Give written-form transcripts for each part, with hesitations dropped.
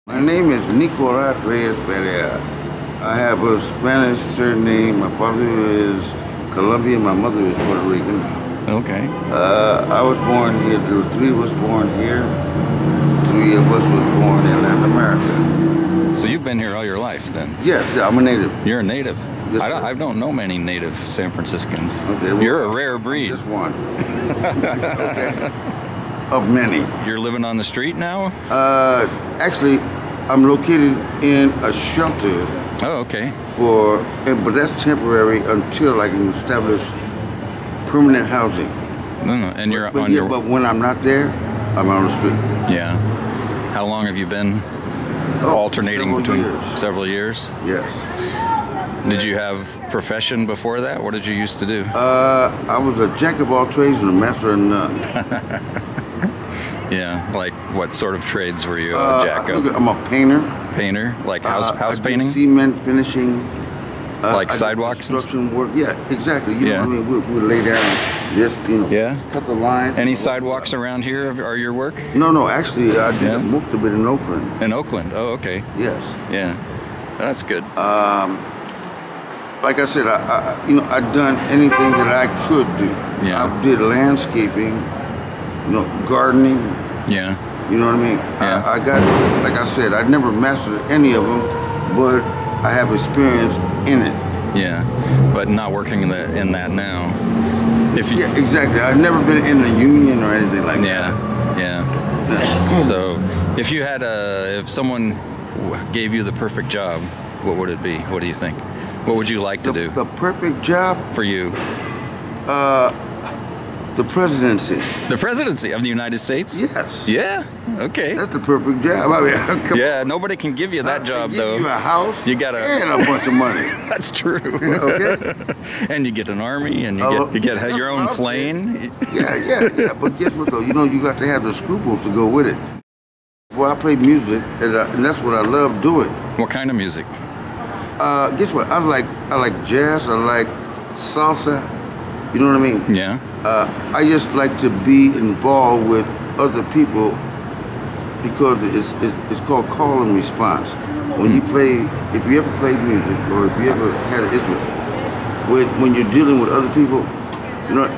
My name is Nicolas Reyes. I have a Spanish surname. My father is Colombian. My mother is Puerto Rican. Okay. I was born here. There were three of us born here. Three of us was born in Latin America. So you've been here all your life, then? Yes, yeah, I'm a native. You're a native. Yes, I don't know many native San Franciscans. Okay, well, you're a rare breed. Just one. Okay. Of many. You're living on the street now? Actually, I'm located in a shelter. Oh, okay. But that's temporary until I can establish permanent housing. No, and you're but on your... But when I'm not there, I'm on the street. Yeah. How long have you been alternating between? Several years? Yes. Did you have profession before that? What did you used to do? I was a jack of all trades and a master of none. Yeah, like what sort of trades were you a jack of? I'm a painter. Painter? Like house I painting? do cement finishing. Like sidewalks? Construction work. Yeah, exactly. You know what I mean? We lay down, just, cut the lines. Any sidewalks around here are your work? No, actually, I did most of it in Oakland. In Oakland? Oh, okay. Yes. Yeah, that's good. Like I said, I've done anything that I could do. Yeah. I did landscaping, gardening. Yeah. You know what I mean? Yeah. I got, like I said, I never mastered any of them, but I have experience in it. Yeah, but not working in that now. Yeah, exactly. I've never been in a union or anything like that. Yeah. So, if someone gave you the perfect job, what would it be? What do you think? What would you like to do? The perfect job? For you? The presidency. The presidency of the United States? Yes. Yeah? Okay. That's the perfect job. I mean, yeah, nobody can give you that job, though. You a house and a bunch of money. That's true. Okay. And you get an army, and you get your own plane. Yeah. But guess what, though? You got to have the scruples to go with it. Well, I play music, and that's what I love doing. What kind of music? Guess what? I like jazz. I like salsa. You know what I mean? Yeah. I just like to be involved with other people because it's called call and response. When you play, if you ever played music or if you ever had an instrument, when you're dealing with other people,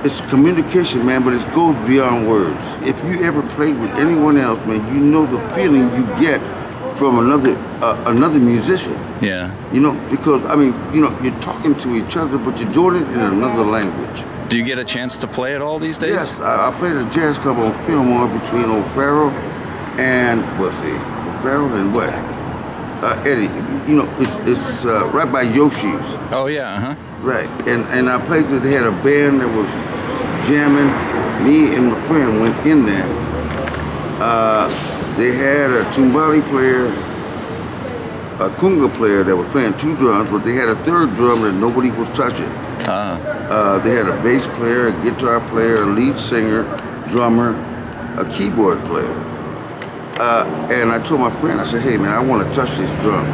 it's communication, man, but it goes beyond words. If you ever played with anyone else, man, you know the feeling you get from another musician. Yeah. Because you're talking to each other, but you're doing it in another language. Do you get a chance to play it all these days? Yes, I played at a jazz club on Fillmore between O'Farrell and O'Farrell and what? Eddie. It's right by Yoshi's. Oh yeah, Right, and I played there. They had a band that was jamming. Me and my friend went in there. They had a tumbali player, a conga player that was playing two drums, but they had a third drum that nobody was touching. They had a bass player, a guitar player, a lead singer, drummer, a keyboard player. And I told my friend, I said, hey man, I want to touch this drum.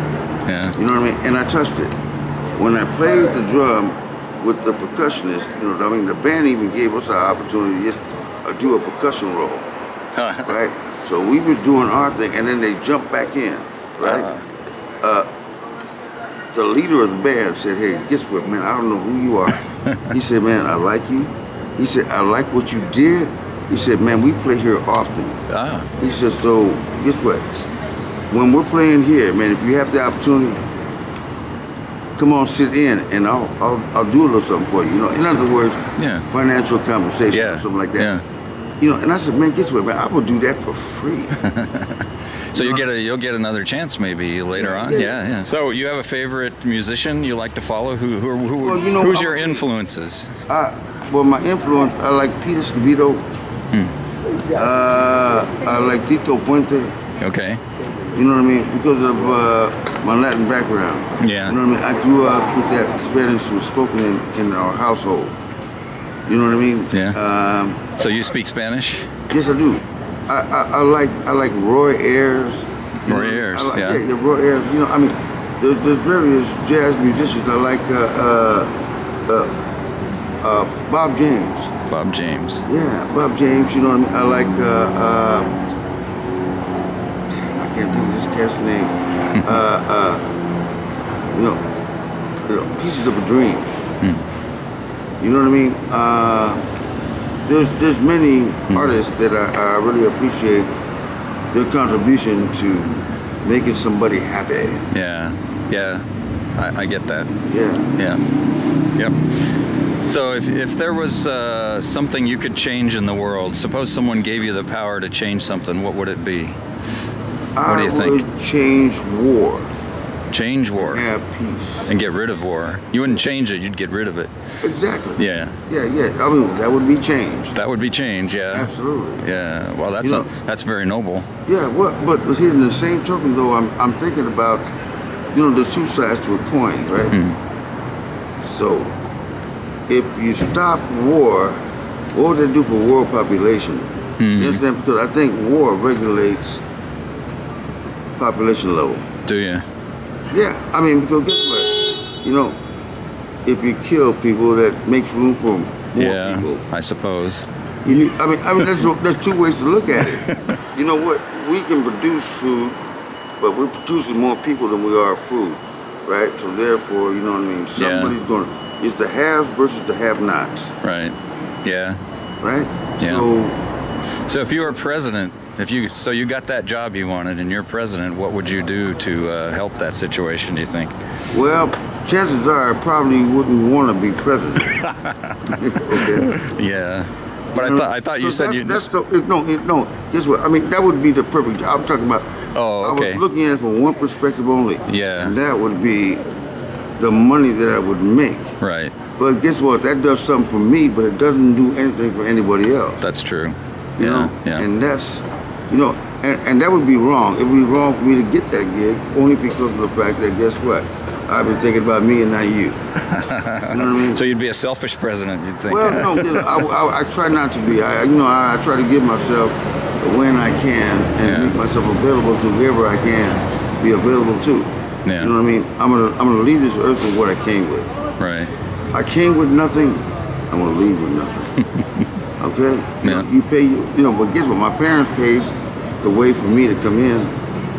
Yeah. You know what I mean? And I touched it. When I played the drum with the percussionist, the band even gave us an opportunity to just do a percussion roll. Right? So we was doing our thing, and then they jumped back in, right? The leader of the band said, hey, guess what, man, I don't know who you are. He said, man, I like you. He said, I like what you did. He said, man, we play here often. He said, so guess what? When we're playing here, man, if you have the opportunity, come on, sit in, and I'll do a little something for you. In other words, financial compensation or something like that. And I said, man, guess what, man, I will do that for free. So you'll get another chance maybe later on. Yeah. So you have a favorite musician you like to follow? Who's your influences? Well, my influence, I like Peter Escobedo. I like Tito Puente. Okay. You know what I mean? Because of my Latin background. Yeah. You know what I mean? I grew up with that Spanish was spoken in our household. You know what I mean? Yeah. So you speak Spanish? Yes, I do. I like Roy Ayers. Roy Ayers, yeah, Roy Ayers. There's various jazz musicians. I like Bob James. Bob James. Yeah, Bob James. You know what I mean? I like. Damn, I can't think of this cat's name. You know, Pieces of a Dream. You know what I mean? There's many artists that I really appreciate their contribution to making somebody happy. Yeah, yeah, I get that. Yeah. Yeah. Yep. So if there was something you could change in the world, suppose someone gave you the power to change something, what would it be? What do you think? I would change war. Change war. Have peace. And get rid of war. You wouldn't change it, you'd get rid of it. Exactly. Yeah. Yeah, yeah. I mean, that would be change. That would be change, yeah. Absolutely. Yeah. Well, that's that's very noble. Yeah. But here in the same token, though, I'm thinking about, there's two sides to a coin, right? So, if you stop war, what would that do for world population? You understand? Because I think war regulates population level. Do you? Yeah, I mean, because guess what? If you kill people, that makes room for more people. I suppose. I mean, there's two ways to look at it. You know what? We can produce food, but we're producing more people than we are food, right? So therefore, you know what I mean? Somebody's going to, it's the haves versus the have-nots. Right. Yeah. Right? Yeah. So if you were president, so you got that job you wanted and you're president, what would you do to help that situation, do you think? Well, chances are I probably wouldn't want to be president. Okay. Yeah. But I thought you said you just... No, guess what? I mean, that would be the perfect job. I'm talking about... Oh, okay. I was looking at it from one perspective only. Yeah. And that would be the money that I would make. Right. But guess what? That does something for me, but it doesn't do anything for anybody else. That's true. You know? Yeah. And that's, and that would be wrong. It would be wrong for me to get that gig only because of the fact that, guess what? I've been thinking about me and not you. You know what I mean? So you'd be a selfish president, you'd think. Well, no, I try not to be. I try to give myself when I can and make myself available to whoever I can be available to. Yeah. You know what I mean? I'm gonna leave this earth with what I came with. Right. I came with nothing. I'm gonna leave with nothing. Okay? You pay. But guess what? My parents paid the way for me to come in,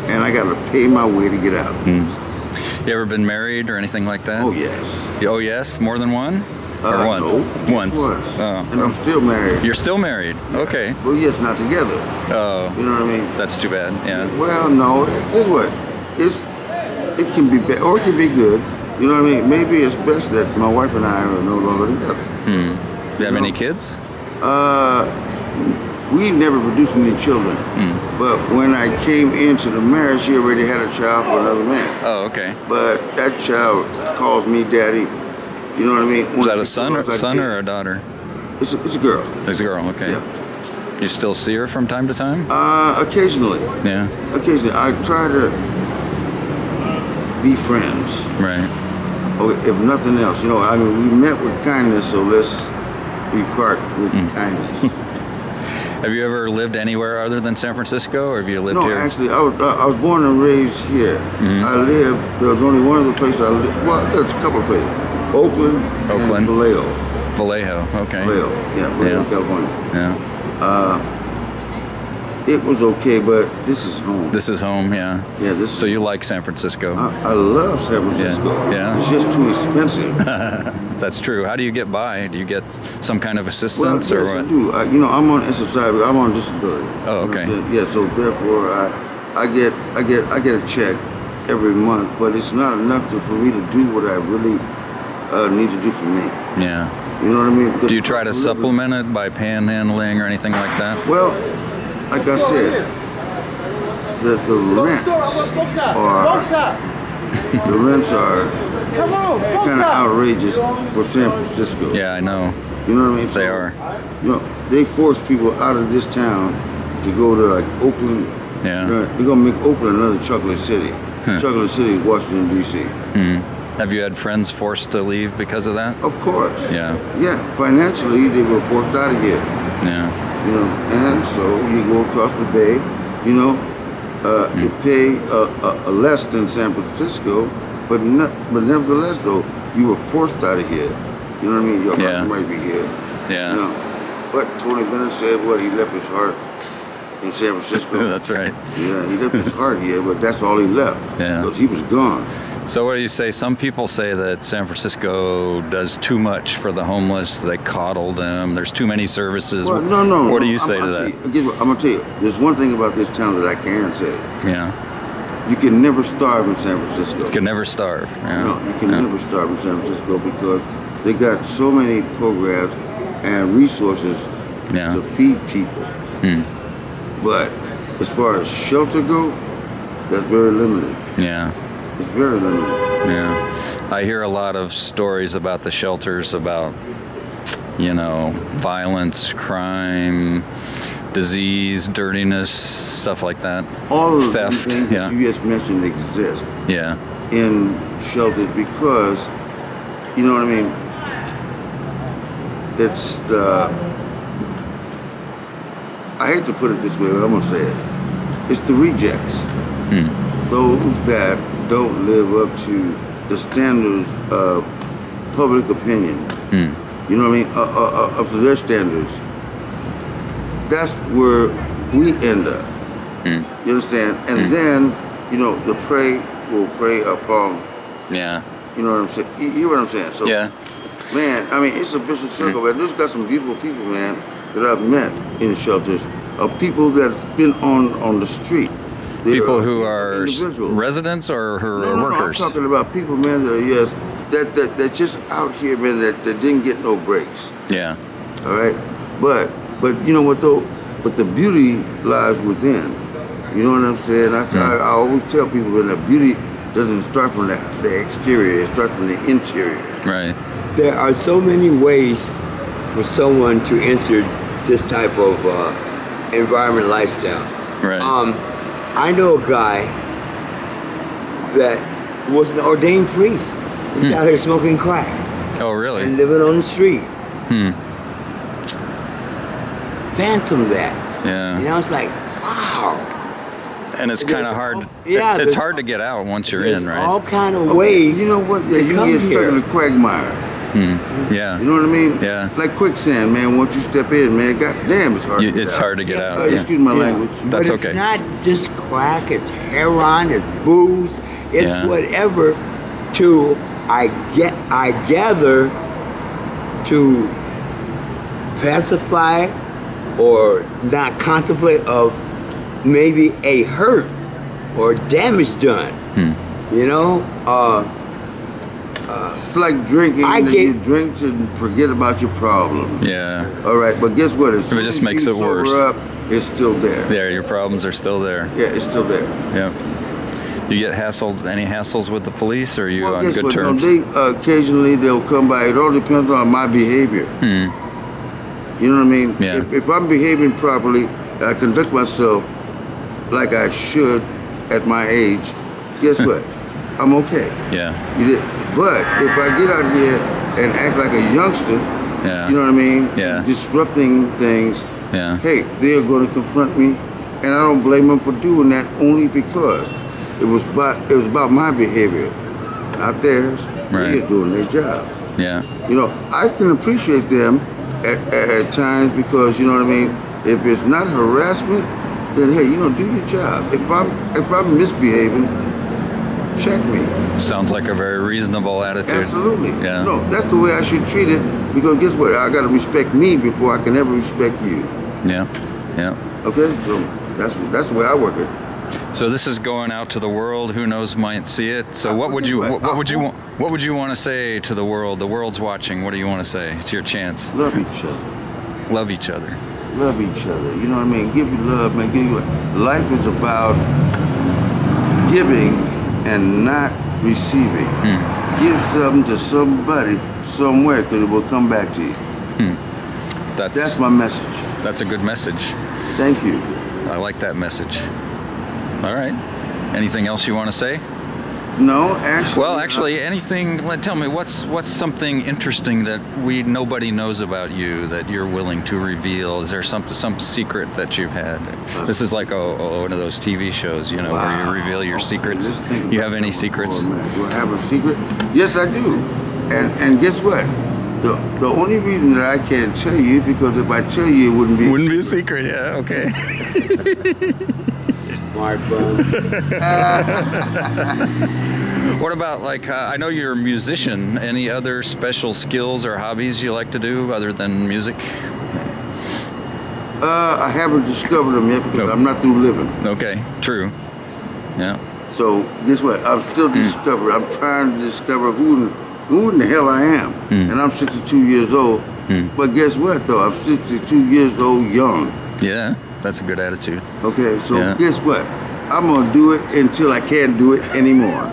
and I got to pay my way to get out. You ever been married or anything like that? Oh yes. Oh yes, more than one? Or once? No, once. Oh. And I'm still married. You're still married? Okay. Well, yes, not together. Oh. You know what I mean? That's too bad. Yeah. Well, no. Guess what? It can be bad or it can be good. You know what I mean? Maybe it's best that my wife and I are no longer together. Do you have any kids? We never produced any children. But when I came into the marriage, she already had a child for another man. Oh, okay. But that child calls me daddy. You know what I mean? Was that a son or a daughter? It's a girl. It's a girl, okay. Yeah. You still see her from time to time? Occasionally. Yeah. Occasionally. I try to be friends. Right. If nothing else, we met with kindness, so let's part with kindness. Have you ever lived anywhere other than San Francisco, or have you lived here? No, actually, I was born and raised here. There was only one other place I lived. Well, there's a couple of places. Oakland and Vallejo. Vallejo, okay. Vallejo, Vallejo, California. Yeah. It was okay, but this is home. This is home, yeah. Yeah, So you like San Francisco? I love San Francisco. Yeah. It's just too expensive. That's true. How do you get by? Do you get some kind of assistance or what? I do. I'm on SSI. I'm on disability. Oh, okay. Yeah, so therefore I get a check every month, but it's not enough for me to do what I really need to do for me. Yeah. You know what I mean? Because do you try to supplement it by panhandling or anything like that? Well, like I said, the rents are kind of outrageous for San Francisco. Yeah, I know. You know what I mean? They are. They force people out of this town to go to like Oakland. Yeah. They're gonna make Oakland another chocolate city. Chocolate City, Washington D.C. Have you had friends forced to leave because of that? Of course. Yeah. Yeah. Financially, they were forced out of here. Yeah. And so you go across the bay. You pay less than San Francisco, but nevertheless, though, you were forced out of here. You know what I mean? Your heart might be here. Yeah. But Tony Bennett said, he left his heart in San Francisco. That's right. Yeah, he left his heart here, but that's all he left. Yeah. Because he was gone. So what do you say? Some people say that San Francisco does too much for the homeless. They coddle them. There's too many services. Well, no. What do you say to that? I'm going to tell you, there's one thing about this town that I can say. Yeah. You can never starve in San Francisco. You can never starve. Yeah. No, you can never starve in San Francisco because they got so many programs and resources to feed people. But as far as shelter go, that's very limited. Yeah. It's very limited. Yeah. I hear a lot of stories about the shelters, about, you know, violence, crime, disease, dirtiness, stuff like that. All of the theft, things that you just mentioned exist in shelters because, you know what I mean, it's the, I hate to put it this way, but I'm going to say it. It's the rejects. Those that don't live up to the standards of public opinion. You know what I mean? Up to their standards. That's where we end up. You understand? And then, you know, the prey will prey upon. Yeah. You know what I'm saying? You hear what I'm saying? So, man, I mean, it's a vicious circle, man. There's got some beautiful people, man, that I've met in the shelters, of people that's been on the street. People who are residents or who are workers? I'm talking about people, man, that are, that just out here, man, that didn't get no breaks. Yeah. All right? But you know what, though? But the beauty lies within. You know what I'm saying? I always tell people that the beauty doesn't start from the exterior, it starts from the interior. Right. There are so many ways for someone to enter this type of environment lifestyle. Right. I know a guy that was an ordained priest. He's out here smoking crack. Oh, really? And living on the street. Phantom that. Yeah. You know, it's like, wow. And it's kind of hard. It's hard to get out once you're in, right? All kind of ways. You know what? You get stuck in the quagmire. Yeah. You know what I mean? Yeah. Like quicksand, man. Once you step in, man, goddamn, it's hard to get out. It's hard to get out. Excuse my language. That's but it's not just crack, it's heroin, it's booze, it's whatever I gather to pacify or not contemplate of maybe a hurt or damage done. You know? It's like drinking. You drink to forget about your problems. Yeah. All right, but guess what? It just makes it worse. Up, it's still there. Yeah, your problems are still there. Yeah, it's still there. Yeah. You get hassled? Any hassles with the police, or are you on good terms? No, occasionally they'll come by. It all depends on my behavior. You know what I mean? Yeah. If I'm behaving properly, I conduct myself like I should at my age, guess what? I'm okay. Yeah. You did. But if I get out here and act like a youngster, you know what I mean? Yeah. Disrupting things, hey, they're going to confront me, and I don't blame them for doing that only because it was about my behavior, not theirs. Right. They're doing their job. Yeah. You know, I can appreciate them at times because, you know what I mean? If it's not harassment, then hey, you know, do your job. If I'm misbehaving, check me. Sounds like a very reasonable attitude. Absolutely. Yeah. No, that's the way I should treat it because guess what? I got to respect me before I can ever respect you. Yeah. Yeah. Okay, so that's the way I work it. So this is going out to the world. Who knows might see it. So what would you want to say to the world? The world's watching. What do you want to say? It's your chance. Love each other. Love each other. Love each other. You know what I mean? Give you love, man. Give you life is about giving and not receiving. Give something to somebody somewhere because it will come back to you. That's my message. That's a good message. Thank you. I like that message. All right. Anything else you want to say? No, actually. Well, actually, anything. Tell me, what's something interesting that nobody knows about you that you're willing to reveal? Is there some secret that you've had? This is like one of those TV shows, you know, where you reveal your secrets. You have any secrets? Do I have a secret? Yes, I do. And guess what? The only reason that I can't tell you is because if I tell you, it wouldn't be a secret. Yeah, okay. Smartphone. What about, like, I know you're a musician. Any other special skills or hobbies you like to do other than music? I haven't discovered them yet because I'm not through living. Okay, true. Yeah. So guess what? I'm still discovering. I'm trying to discover who in the hell I am. And I'm 62 years old. But guess what, though? I'm 62 years old young. Yeah, that's a good attitude. Okay, so guess what? I'm going to do it until I can't do it anymore.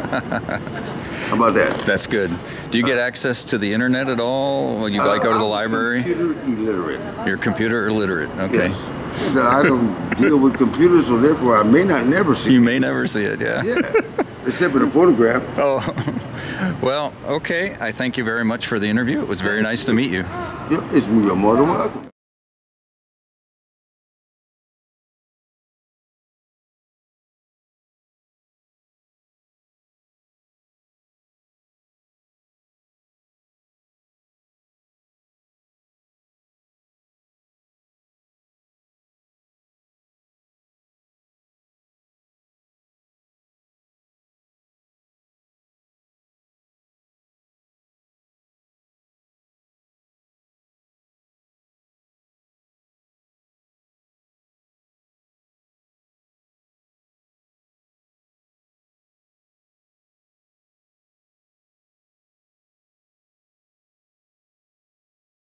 How about that? That's good. Do you get access to the internet at all when you go to the library? Computer illiterate. You're computer illiterate, okay. Yes. I don't deal with computers, so therefore I may not never see it. You may never see it, yeah. Yeah, except in a photograph. Oh, well, okay. I thank you very much for the interview. It was very nice to meet you. Yeah, you're more than welcome.